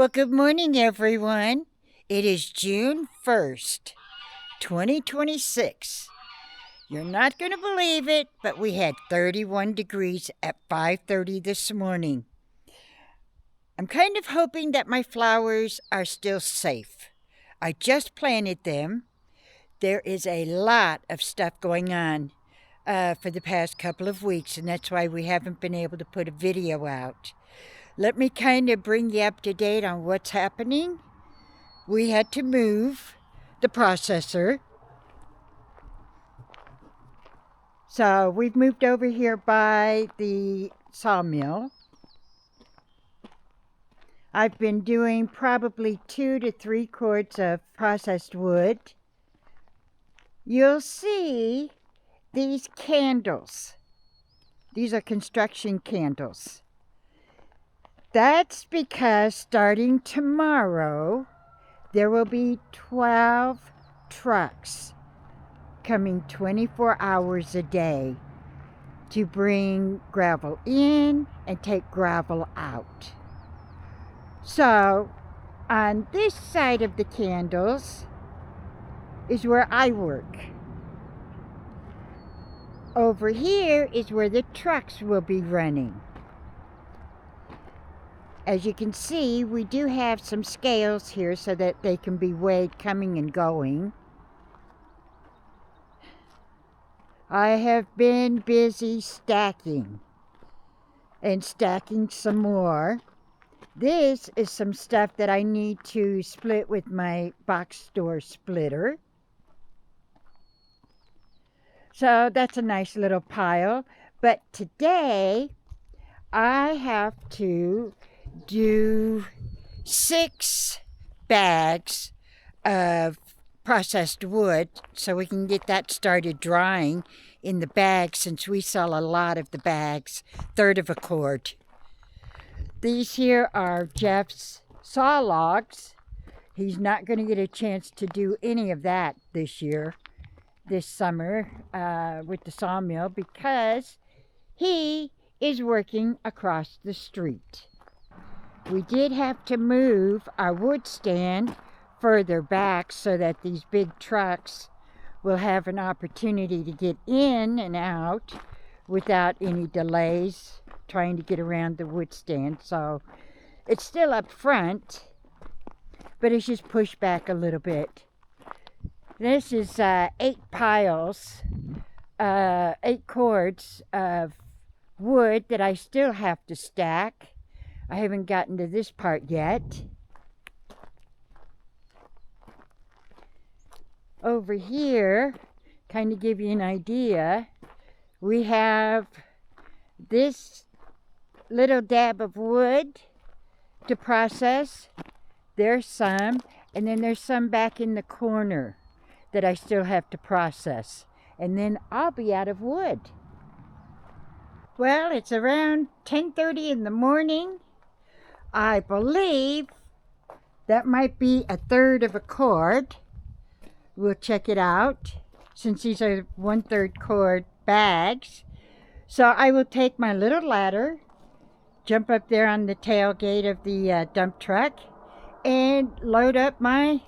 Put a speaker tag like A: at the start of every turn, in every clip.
A: Well, good morning, everyone. It is June 1st, 2026. You're not going to believe it, but we had 31 degrees at 5:30 this morning. I'm kind of hoping that my flowers are still safe. I just planted them. There is a lot of stuff going on for the past couple of weeks, and that's why we haven't been able to put a video out. Let me kind of bring you up to date on what's happening. We had to move the processor. So we've moved over here by the sawmill. I've been doing probably 2 to 3 quarts of processed wood. You'll see these candles. These are construction candles. That's because starting tomorrow, there will be 12 trucks coming 24 hours a day to bring gravel in and take gravel out. So, on this side of the candles is where I work. Over here is where the trucks will be running. As you can see, we do have some scales here so that they can be weighed coming and going. I have been busy stacking and stacking some more. This is some stuff that I need to split with my box store splitter. So that's a nice little pile. But today I have to do 6 bags of processed wood so we can get that started drying in the bag, since we sell a lot of the bags, 1/3 of a cord. These here are Jeff's saw logs. He's not going to get a chance to do any of that this summer with the sawmill, because he is working across the street. We did have to move our wood stand further back so that these big trucks will have an opportunity to get in and out without any delays trying to get around the wood stand. So it's still up front, but it's just pushed back a little bit. This is 8 piles, 8 cords of wood that I still have to stack. I haven't gotten to this part yet. Over here, kind of give you an idea, we have this little dab of wood to process. There's some, and then there's some back in the corner that I still have to process. And then I'll be out of wood. Well, it's around 10:30 in the morning. I believe that might be 1/3 of a cord. We'll check it out, since these are 1/3 cord bags. So I will take my little ladder, jump up there on the tailgate of the dump truck, and load up my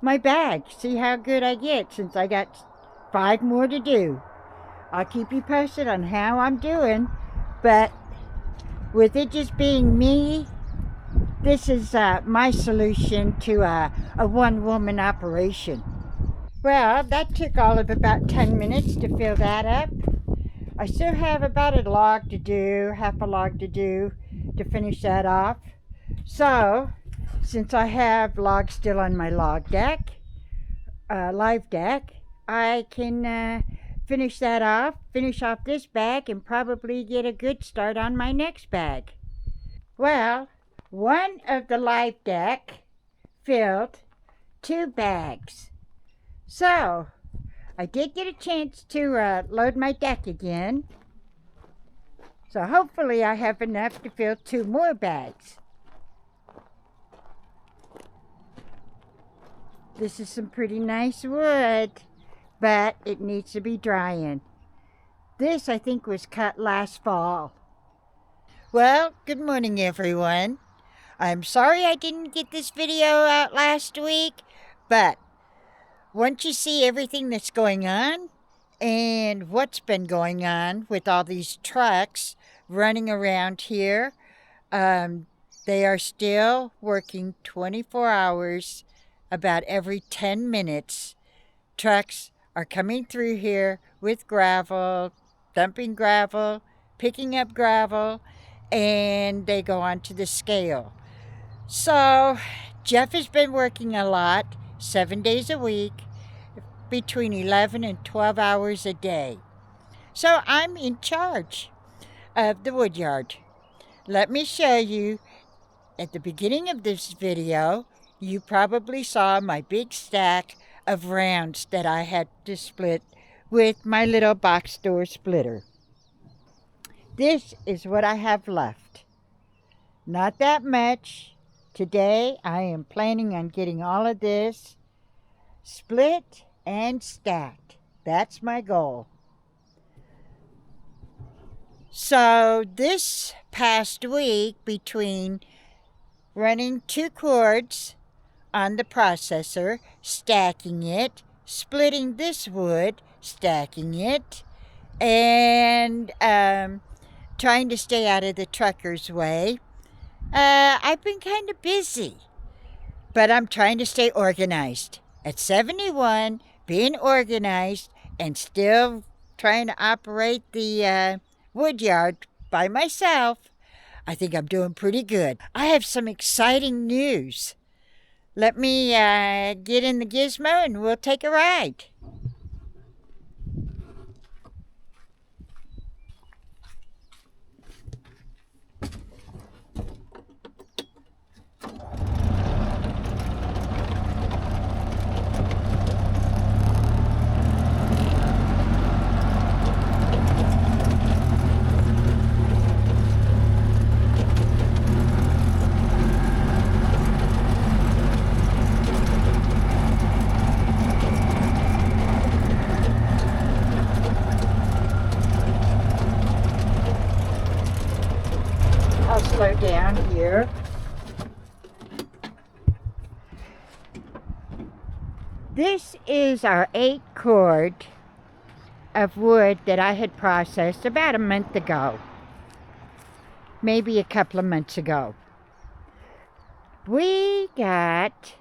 A: bag. See how good I get, since I got 5 more to do. I'll keep you posted on how I'm doing, but with it just being me, this is my solution to a one-woman operation. Well, that took all of about 10 minutes to fill that up. I still have about a log to do, half a log to do to finish that off. So, since I have logs still on my live deck, I can finish that off, finish off this bag, and probably get a good start on my next bag. Well, one of the live deck filled 2 bags. So, I did get a chance to load my deck again. So hopefully I have enough to fill 2 more bags. This is some pretty nice wood, but it needs to be drying. This, I think, was cut last fall. Well, good morning, everyone. I'm sorry I didn't get this video out last week, but once you see everything that's going on and what's been going on with all these trucks running around here, they are still working 24 hours, about every 10 minutes. Trucks are coming through here with gravel, dumping gravel, picking up gravel, and they go on to the scale. So Jeff has been working a lot, 7 days a week, between 11 and 12 hours a day. So I'm in charge of the Woodyard. Let me show you. At the beginning of this video, you probably saw my big stack of rounds that I had to split with my little box door splitter. This is what I have left. Not that much. Today I am planning on getting all of this split and stacked. That's my goal. So this past week, between running 2 cords on the processor, stacking it, splitting this wood, stacking it, and trying to stay out of the trucker's way, I've been kind of busy, but I'm trying to stay organized. At 71, being organized and still trying to operate the Woodyard by myself, I think I'm doing pretty good. I have some exciting news. Let me get in the gizmo and we'll take a ride. I'll slow down here. This is our 8 cord of wood that I had processed about a month ago. Maybe a couple of months ago. We got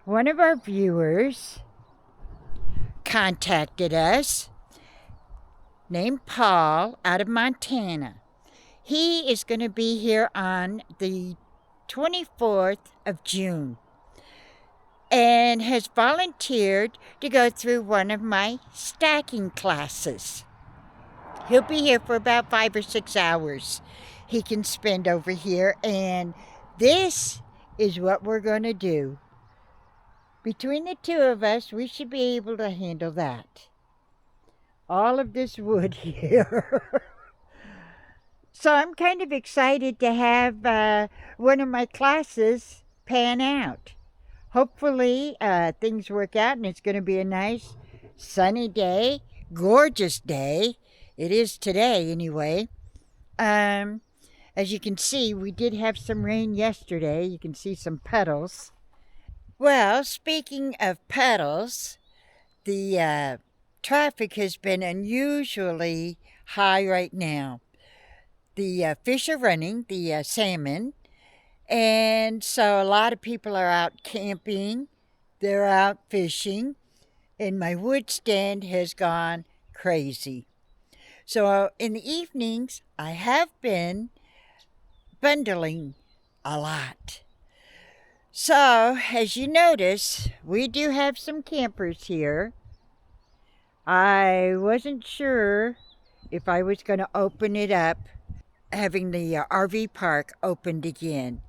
A: one of our viewers contacted us, named Paul, out of Montana. He is going to be here on the 24th of June and has volunteered to go through one of my stacking classes. He'll be here for about 5 or 6 hours he can spend over here, and this is what we're going to do. Between the two of us, we should be able to handle that. All of this wood here. So I'm kind of excited to have one of my classes pan out. Hopefully things work out and it's going to be a nice sunny day, gorgeous day. It is today anyway. As you can see, we did have some rain yesterday. You can see some puddles. Well, speaking of puddles, the traffic has been unusually high right now. The fish are running, the salmon, and so a lot of people are out camping, they're out fishing, and my wood stand has gone crazy. So in the evenings, I have been bundling a lot. So, as you notice, we do have some campers here. I wasn't sure if I was going to open it up, having the RV park opened again.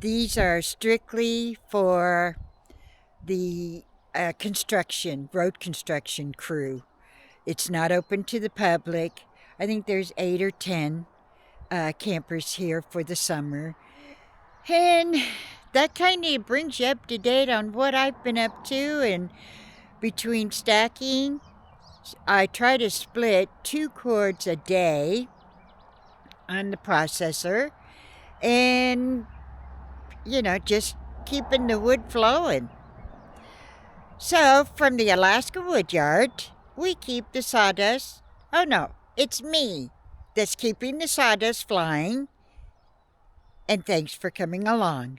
A: These are strictly for the road construction crew. It's not open to the public. I think there's 8 or 10 campers here for the summer. And that kind of brings you up to date on what I've been up to. And between stacking, I try to split 2 cords a day on the processor, and, just keeping the wood flowing. So, from the Alaska Woodyard, we keep the sawdust. Oh no, it's me that's keeping the sawdust flying. And thanks for coming along.